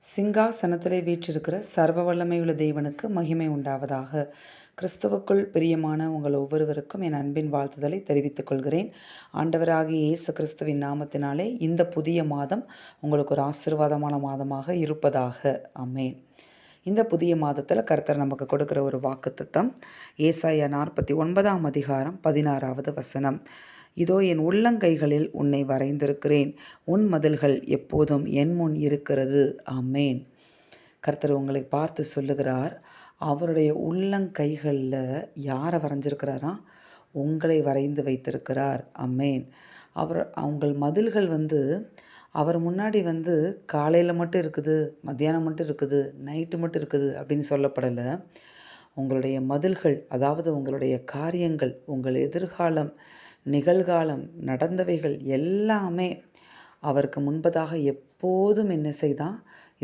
சிங்காசனத்திலே வீற்றிருக்கிற சர்வ வல்லமையுள்ள தேவனுக்கு மகிமை உண்டாவதாக. கிறிஸ்துவுக்குள் பிரியமான உங்கள் ஒவ்வொருவருக்கும் என் அன்பின் வாழ்த்துதலை தெரிவித்துக் கொள்கிறேன். ஆண்டவராகிய இயேசு கிறிஸ்துவின் நாமத்தினாலே இந்த புதிய மாதம் உங்களுக்கு ஒரு ஆசீர்வாதமான மாதமாக இருப்பதாக. ஆமென். இந்த புதிய மாதத்தில் கர்த்தர் நமக்கு கொடுக்கிற ஒரு வாக்குத்தத்தம் ஏசாயா 49ஆம் அதிகாரம் 16வது வசனம். இதோ என் உள்ளங்கைகளில் உன்னை வரைந்திருக்கிறேன், உன் மதில்கள் எப்போதும் என் முன் இருக்கிறது. ஆமென். கர்த்தர் உங்களை பார்த்து சொல்லுகிறார், அவருடைய உள்ளங்கைகளில் யாரை வரைஞ்சிருக்கிறாராம்? உங்களை வரைந்து வைத்திருக்கிறார். ஆமென். உங்கள் மதில்கள் அவர் முன்னாடி காலையில் மட்டும் இருக்குது, மத்தியானம் மட்டும் இருக்குது, நைட்டு மட்டும் இருக்குது அப்படின்னு சொல்லப்படலை. உங்களுடைய மதில்கள், அதாவது உங்களுடைய காரியங்கள், உங்கள் எதிர்காலம், நிகழ்காலம், நடந்தவைகள் எல்லாமே அவருக்கு முன்பதாக எப்போதும் என்ன செய்தான்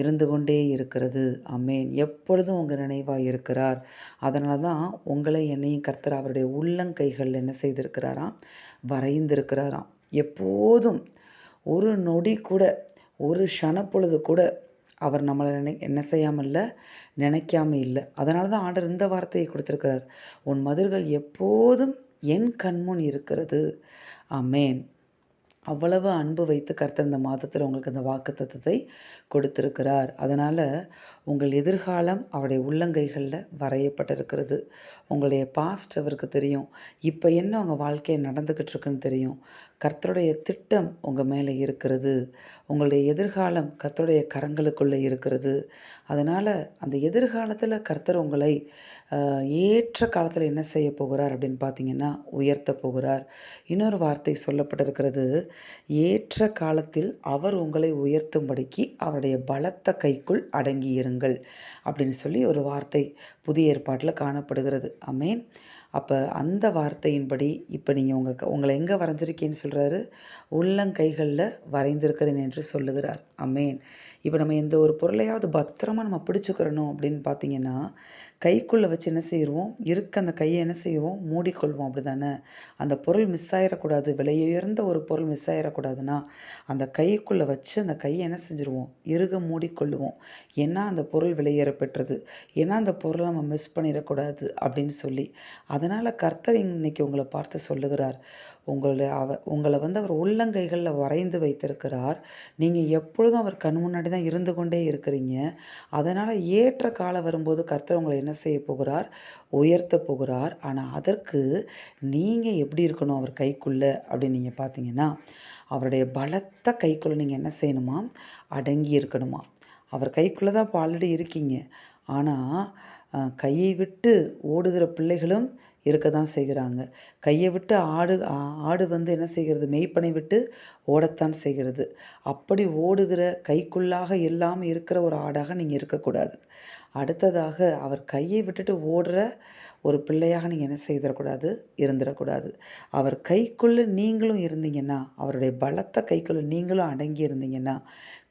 இருந்து கொண்டே இருக்கிறது. ஆமென். எப்பொழுதும் உங்கள் நினைவாக இருக்கிறார். அதனால தான் உங்களை என்னையும் கர்த்தர் அவருடைய உள்ளங்கைகள் என்ன செய்திருக்கிறாராம்? வரைந்திருக்கிறாராம். எப்போதும் ஒரு நொடி கூட, ஒரு க்ஷணப்பொழுது கூட அவர் நம்மளை என்ன செய்யாமல் இல்லை, நினைக்காம இல்லை. அதனால தான் ஆண்டவர் இந்த வார்த்தையை கொடுத்துருக்கிறார், உன் மதில்கள் எப்போதும் என் கண்முன் இருக்கிறது. ஆமென். அவ்வளவு அன்பு வைத்து கர்த்தர் இந்த மாதத்தில் உங்களுக்கு அந்த வாக்குத்தத்தத்தை கொடுத்திருக்கிறார். அதனால் உங்கள் எதிர்காலம் அவருடைய உள்ளங்கைகளில் வரையப்பட்டிருக்கிறது. உங்களுடைய பாஸ்ட் அவருக்கு தெரியும். இப்போ என்ன உங்கள் வாழ்க்கையை நடந்துக்கிட்டு இருக்குன்னு தெரியும். கர்த்தருடைய திட்டம் உங்கள் மேலே இருக்கிறது. உங்களுடைய எதிர்காலம் கர்த்தருடைய கரங்களுக்குள்ளே இருக்கிறது. அதனால் அந்த எதிர்காலத்தில் கர்த்தர் உங்களை ஏற்ற காலத்தில் என்ன செய்ய போகிறார் அப்படின்னு பார்த்தீங்கன்னா, உயர்த்த போகிறார். இன்னொரு வார்த்தை சொல்லப்பட்டிருக்கிறது, ஏற்ற காலத்தில் அவர் உங்களை உயர்த்தும்படிக்கு அவருடைய பலத்த கைக்குள் அடங்கியிருங்கள் அப்படின்னு சொல்லி ஒரு வார்த்தை புதிய ஏற்பாட்டில் காணப்படுகிறது. ஆமென். அப்போ அந்த வார்த்தையின்படி இப்போ நீங்கள் உங்களை எங்கே வரைஞ்சிருக்கேன்னு சொல்கிறாரு? உள்ளங்கைகளில் வரைந்திருக்கிறேன் என்று சொல்லுகிறார். ஆமென். இப்போ நம்ம எந்த ஒரு பொருளையாவது பத்திரமா நம்ம பிடிச்சுக்கிறணும் அப்படின்னு பார்த்தீங்கன்னா, கைக்குள்ளே வச்சு என்ன செய்வோம்? அந்த கையை என்ன செய்வோம்? மூடிக்கொள்வோம். அப்படி தானே? அந்த பொருள் மிஸ் ஆகிடக்கூடாது. விலையுயர்ந்த ஒரு பொருள் மிஸ் ஆகிடக்கூடாதுன்னா அந்த கைக்குள்ளே வச்சு அந்த கையை என்ன செஞ்சுருவோம்? இறுக மூடிக்கொள்ளுவோம். ஏன்னா அந்த பொருள் விலையேற பெற்றது. ஏன்னா அந்த பொருளை நம்ம மிஸ் பண்ணிடக்கூடாது அப்படின்னு சொல்லி. அதனால் கர்த்தர் இன்னைக்கு உங்களை பார்த்து சொல்லுகிறார், உங்களை அவர் உள்ளங்கைகளில் வரைந்து வைத்திருக்கிறார். நீங்கள் எப்பொழுதும் அவர் கண் முன்னாடி தான் இருந்து கொண்டே இருக்கிறீங்க. அதனால் ஏற்ற காலம் வரும்போது கர்த்தர் உங்களை என்ன செய்ய போகிறார்? உயர்த்த போகிறார். ஆனால் அதற்கு நீங்கள் எப்படி இருக்கணும் அவர் கைக்குள்ளே அப்படின்னு நீங்கள் பார்த்தீங்கன்னா, அவருடைய பலத்த கைக்குள்ளே நீங்கள் என்ன செய்யணுமா? அடங்கி இருக்கணுமா? அவர் கைக்குள்ளே தான் இப்போ ஆல்ரெடி இருக்கீங்க. ஆனால் கையை விட்டு ஓடுகிற பிள்ளைகளும் இருக்க தான் செய்கிறாங்க. கையை விட்டு ஆடு என்ன செய்கிறது? மேய்ப்பனை விட்டு ஓடத்தான் செய்கிறது. அப்படி ஓடுகிற கைக்குள்ளாக இல்லாமல் இருக்கிற ஒரு ஆடாக நீங்கள் இருக்கக்கூடாது. அடுத்ததாக அவர் கையை விட்டுட்டு ஓடுற ஒரு பிள்ளையாக நீங்கள் என்ன செய்திடக்கூடாது? இருந்துடக்கூடாது. அவர் கைக்குள்ளே நீங்களும் இருந்தீங்கன்னா, அவருடைய பலத்த கைக்குள்ளே நீங்களும் அடங்கி இருந்தீங்கன்னா,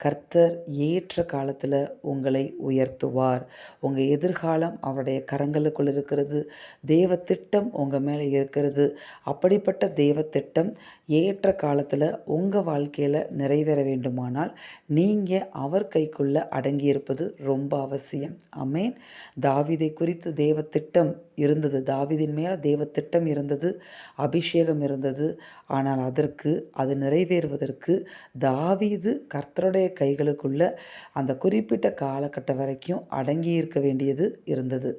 கர்த்தர் ஏற்ற காலத்தில் உங்களை உயர்த்துவார். உங்கள் எதிர்காலம் அவருடைய கரங்களுக்குள் இருக்கிறது. தேவ திட்டம் உங்கள் மேலே இருக்கிறது. அப்படிப்பட்ட தேவ திட்டம் ஏற்ற காலத்தில் உங்கள் வாழ்க்கையில் நிறைவேற வேண்டுமானால் நீங்கள் அவர் கைக்குள்ளே அடங்கியிருப்பது ரொம்ப அவசியம். ஆமென். தாவீதை குறித்து தேவ திட்டம் இருந்தது. தாவீதின் மேலே தேவ திட்டம் இருந்தது, அபிஷேகம் இருந்தது. ஆனால் அது நிறைவேறுவதற்கு தாவீது கர்த்தருடைய கைகளுக்குள்ள அந்த குறிப்பிட்ட காலகட்டம் வரைக்கும் அடங்கி இருக்க வேண்டியது இருந்தது.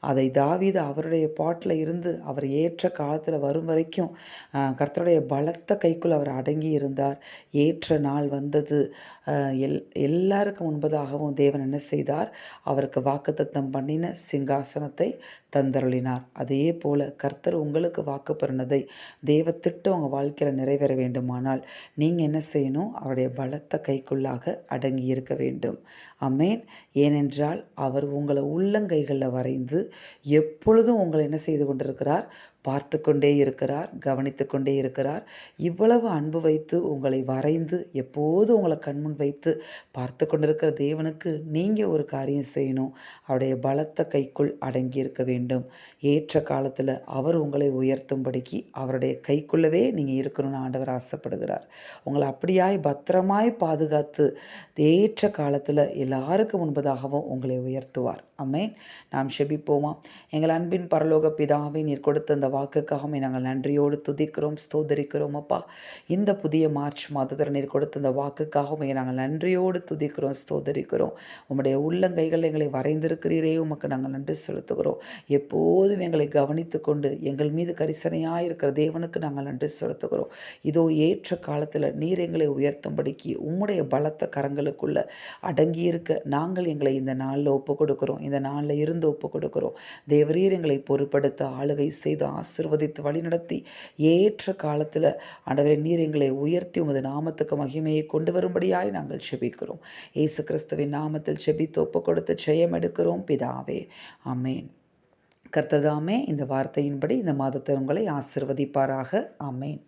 அதை தாவீது அவருடைய பாட்டில் இருந்து அவர் ஏற்ற காலத்தில் வரும் வரைக்கும் கர்த்தருடைய பலத்த கைக்குள் அவர் அடங்கி இருந்தார். ஏற்ற நாள் வந்தது. எல்லாருக்கும் முன்பதாகவும் தேவன் என்ன செய்தார்? அவருக்கு வாக்குத்தத்தம் பண்ணின சிங்காசனத்தை தந்தருளினார். அதே போல கர்த்தர் உங்களுக்கு வாக்கு பண்ணினதை தேவ திட்டம் உங்கள் வாழ்க்கையில் நிறைவேற வேண்டுமானால் நீங்கள் என்ன செய்யணும்? அவருடைய பலத்த கைக்குள்ளாக அடங்கி இருக்க வேண்டும். ஆமென். ஏனென்றால் அவர் உங்களை உள்ளங்கைகளில் வரைந்து எப்பொழுதும் உங்களை என்ன செய்து கொண்டிருக்கிறார்? பார்த்து கொண்டே இருக்கிறார், கவனித்து கொண்டே இருக்கிறார். இவ்வளவு அன்பு வைத்து உங்களை வரைந்து எப்போதும் உங்களை கண்முன் வைத்து பார்த்து கொண்டிருக்கிற தேவனுக்கு நீங்கள் ஒரு காரியம் செய்யணும். அவருடைய பலத்த கைக்குள் அடங்கியிருக்க வேண்டும். ஏற்ற காலத்தில் அவர் உங்களை உயர்த்தும்படிக்கு அவருடைய கைக்குள்ளவே நீங்கள் இருக்கணும்னு ஆண்டவர் ஆசைப்படுகிறார். உங்களை அப்படியாய் பத்திரமாய் பாதுகாத்து ஏற்ற காலத்தில் எல்லாருக்கும் முன்பதாகவும் உங்களை உயர்த்துவார். ஆமென். நாம் செபிப்போமா? எங்கள் அன்பின் பரலோக பிதாவே, நீர் கொடுத்த அந்த வாக்குக்காக நாங்கள் நன்றியோடு துதிக்கிறோம், ஸ்தோதரிக்கிறோம் அப்பா. இந்த புதிய மார்ச் மாதத்தில் நீர் கொடுத்த அந்த வாக்குக்காக நாங்கள் நன்றியோடு துதிக்கிறோம், ஸ்தோதரிக்கிறோம். உம்முடைய உள்ளங்கைகள் எங்களை வரைந்திருக்கிறீரே, உமக்கு நாங்கள் நன்றி செலுத்துகிறோம். எப்போதும் எங்களை கவனித்து கொண்டு எங்கள் மீது கரிசனையாக இருக்கிற தேவனுக்கு நாங்கள் நன்றி செலுத்துகிறோம். இதோ ஏற்ற காலத்தில் நீர் எங்களை உயர்த்தும்படிக்கு உம்முடைய பலத்த கரங்களுக்குள்ள அடங்கியிருக்க நாங்கள் எங்களை இந்த நாளில் ஒப்பு கொடுக்கிறோம். இந்த நாளில் இருந்து ஒப்பு கொடுக்கிறோம். தேவரீர் எங்களை பொறுப்படுத்த ஆளுகை செய்து ஆசீர்வதித்து வழிநடத்தி ஏற்ற காலத்தில் ஆண்டவரே நீர் எங்களை உயர்த்தி உமது நாமத்துக்கு மகிமையை கொண்டு வரும்படியாய் நாங்கள் செபிக்கிறோம். இயேசு கிறிஸ்துவின் நாமத்தில் செபித்து ஒப்பு கொடுத்து ஜெயம் எடுக்கிறோம் பிதாவே. ஆமென். கர்த்தர் தாமே இந்த வார்த்தையின்படி இந்த மாதத்தை உங்களை ஆசீர்வதிப்பாராக. ஆமென்.